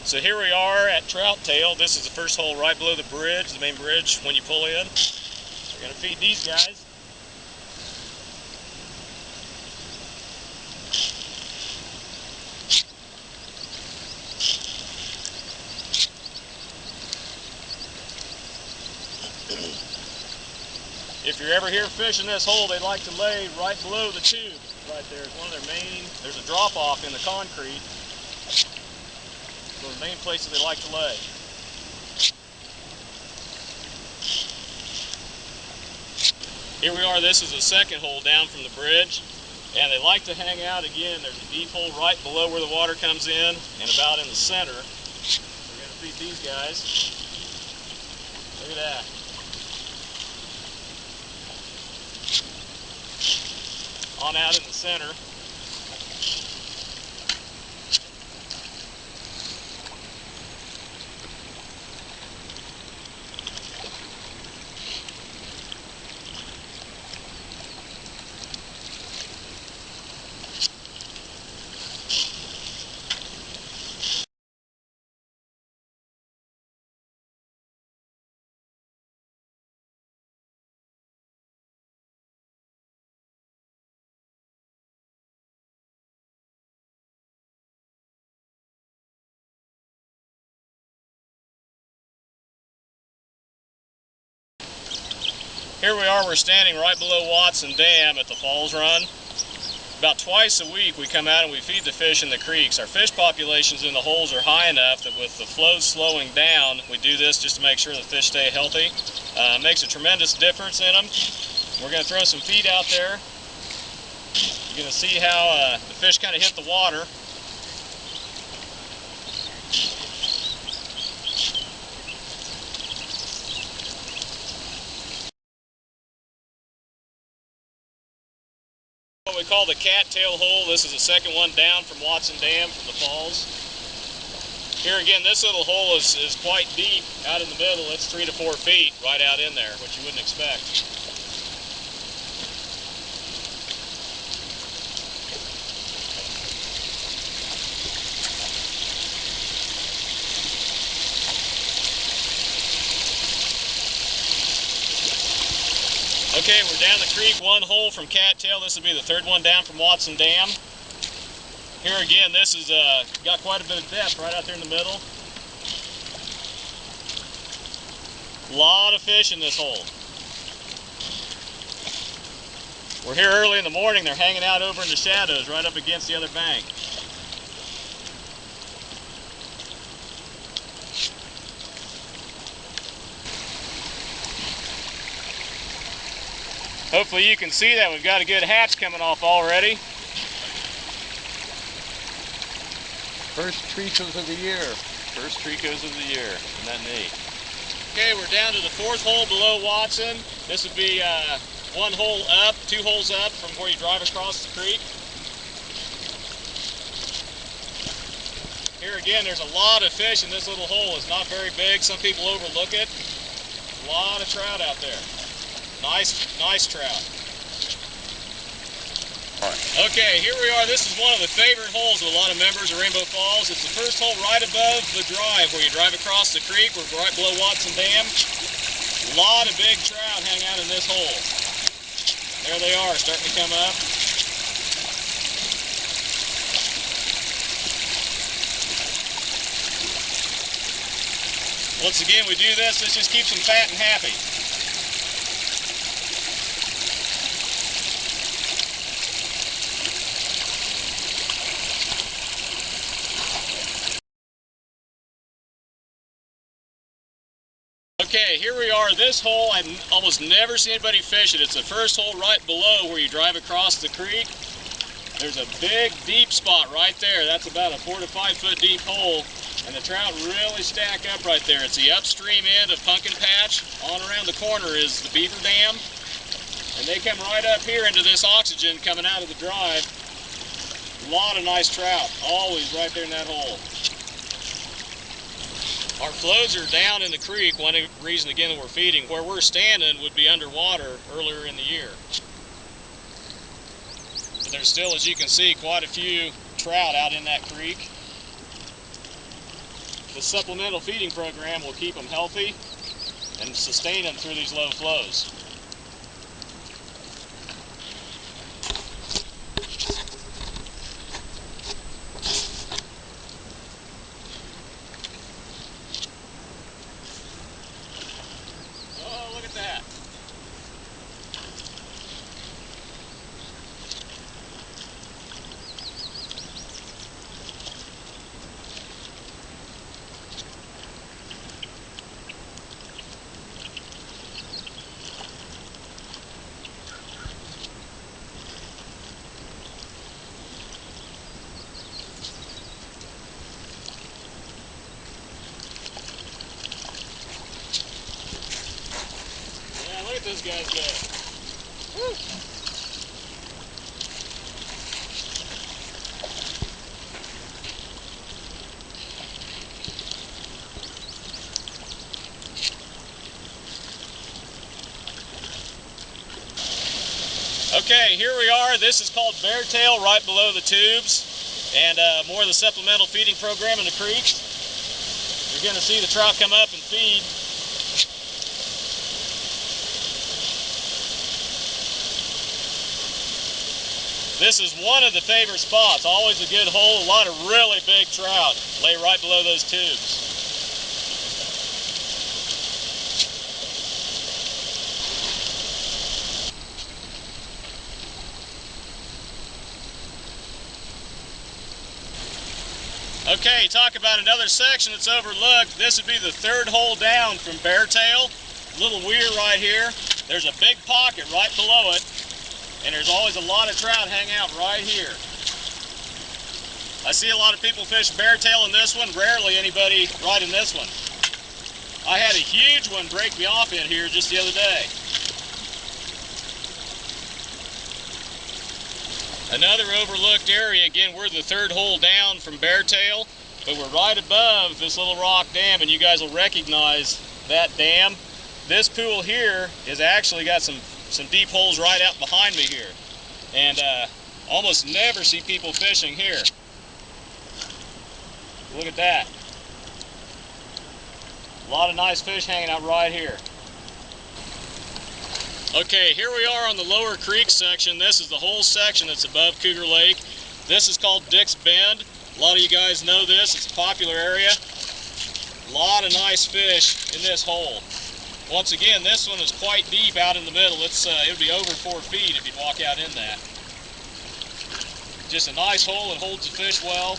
So here we are at Trout Tail. This is the first hole right below the bridge, the main bridge when you pull in. We're going to feed these guys. If you're ever here fishing this hole, they like to lay right below the tube. Right there is one of their main, there's a drop off in the concrete. One of the main places they like to lay. Here we are, this is the second hole down from the bridge. And they like to hang out again. There's a deep hole right below where the water comes in and about in the center. We're going to feed these guys. Look at that. On out in the center. Here we are, we're standing right below Watson Dam at the Falls Run. About twice a week we come out and we feed the fish in the creeks. Our fish populations in the holes are high enough that with the flows slowing down, we do this just to make sure the fish stay healthy. Makes a tremendous difference in them. We're going to throw some feed out there. You're going to see how the fish kind of hit the water. What we call the cattail hole. This is the second one down from Watson Dam from the falls. Here again, this little hole is quite deep out in the middle. It's 3 to 4 feet right out in there, which you wouldn't expect. Okay, we're down the creek, one hole from cattail. This will be the third one down from Watson Dam. Here again, this is got quite a bit of depth right out there in the middle. A lot of fish in this hole. We're here early in the morning. They're hanging out over in the shadows right up against the other bank. Hopefully you can see that. We've got a good hatch coming off already. First tricos of the year. First tricos of the year. Isn't that neat? Okay, we're down to the fourth hole below Watson. This would be one hole up, 2 holes up from where you drive across the creek. Here again, there's a lot of fish in this little hole. It's not very big. Some people overlook it. A lot of trout out there. Nice trout. Okay, here we are. This is one of the favorite holes of a lot of members of Rainbow Falls. It's the first hole right above the drive where you drive across the creek. We're right below Watson Dam. A lot of big trout hang out in this hole. There they are, starting to come up. Once again, we do this just keeps them fat and happy. Okay, here we are. This hole, I've almost never seen anybody fish it. It's the first hole right below where you drive across the creek. There's a big, deep spot right there. That's about a 4 to 5 foot deep hole, and the trout really stack up right there. It's the upstream end of Pumpkin Patch. On around the corner is the Beaver Dam, and they come right up here into this oxygen coming out of the drive. A lot of nice trout, always right there in that hole. Our flows are down in the creek. One reason again that we're feeding. Where we're standing would be underwater earlier in the year. But there's still, as you can see, quite a few trout out in that creek. the supplemental feeding program will keep them healthy and sustain them through these low flows. Oh, look at that. Look at this guy's go. Woo. Okay, here we are. This is called bear tail right below the tubes, and more of the supplemental feeding program in the creek. You're going to see the trout come up and feed. This is one of the favorite spots, always a good hole. A lot of really big trout lay right below those tubes. Okay, talk about another section that's overlooked. This would be the third hole down from bear tail. Little weir right here. There's a big pocket right below it. And there's always a lot of trout hang out right here. I see a lot of people fish bear tail in this one, rarely anybody right in this one. I had a huge one break me off in here just the other day. Another overlooked area, again, we're the third hole down from bear tail, but we're right above this little rock dam, and you guys will recognize that dam. This pool here has actually got some deep holes right out behind me here, and almost never see people fishing here. Look at that. A lot of nice fish hanging out right here. Okay, here we are on the lower creek section. This is the whole section that's above Cougar Lake. This is called Dick's Bend. A lot of you guys know this. It's a popular area. A lot of nice fish in this hole. Once again, this one is quite deep out in the middle. It would be over 4 feet if you'd walk out in that. Just a nice hole. It holds the fish well.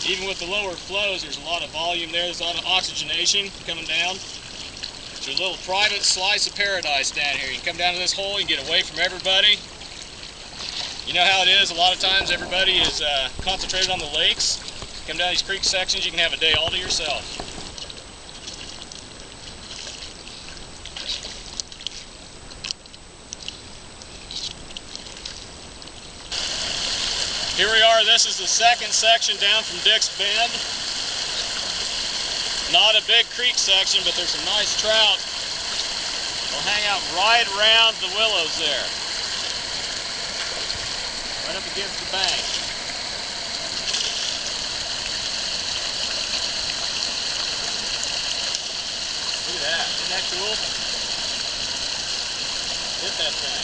Even with the lower flows, there's a lot of volume there. There's a lot of oxygenation coming down. It's your little private slice of paradise down here. You can come down to this hole and get away from everybody. You know how it is. A lot of times everybody is concentrated on the lakes. Come down these creek sections, you can have a day all to yourself. Here we are, this is the second section down from Dick's Bend. Not a big creek section, but there's some nice trout. They'll hang out right around the willows there. Right up against the bank. Look at that, isn't that cool? Hit that thing.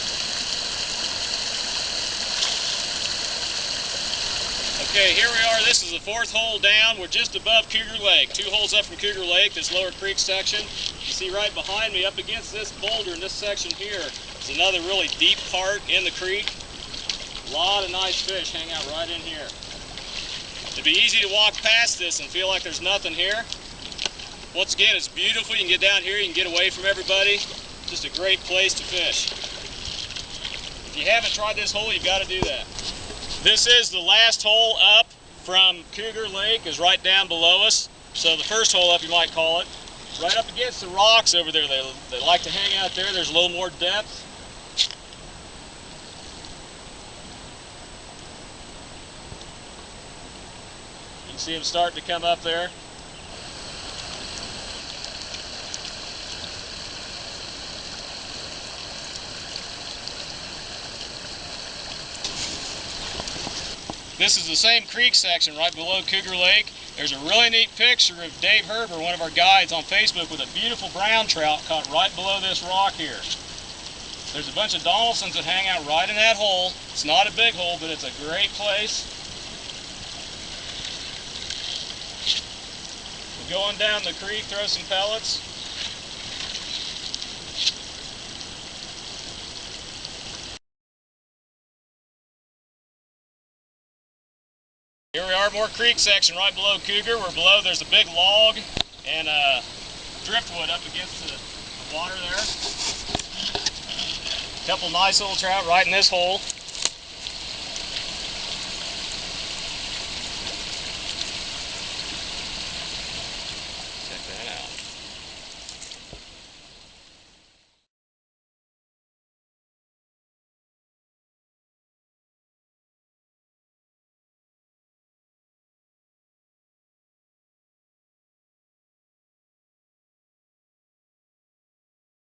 Okay, here we are. This is the fourth hole down. We're just above Cougar Lake. 2 holes up from Cougar Lake, this lower creek section. You see right behind me, up against this boulder in this section here, is another really deep part in the creek. A lot of nice fish hang out right in here. It'd be easy to walk past this and feel like there's nothing here. Once again, it's beautiful. You can get down here, you can get away from everybody. Just a great place to fish. If you haven't tried this hole, you've got to do that. This is the last hole up from Cougar Lake, is right down below us. So the first hole up, you might call it. Right up against the rocks over there. They like to hang out there. There's a little more depth. You can see them starting to come up there. This is the same creek section right below Cougar Lake. There's a really neat picture of Dave Herber, one of our guides on Facebook, with a beautiful brown trout caught right below this rock here. There's a bunch of Donaldsons that hang out right in that hole. It's not a big hole, but it's a great place. We're going down the creek, throw some pellets. Here we are, more creek section right below Cougar. We're below, there's a big log and driftwood up against the water there. Couple nice little trout right in this hole.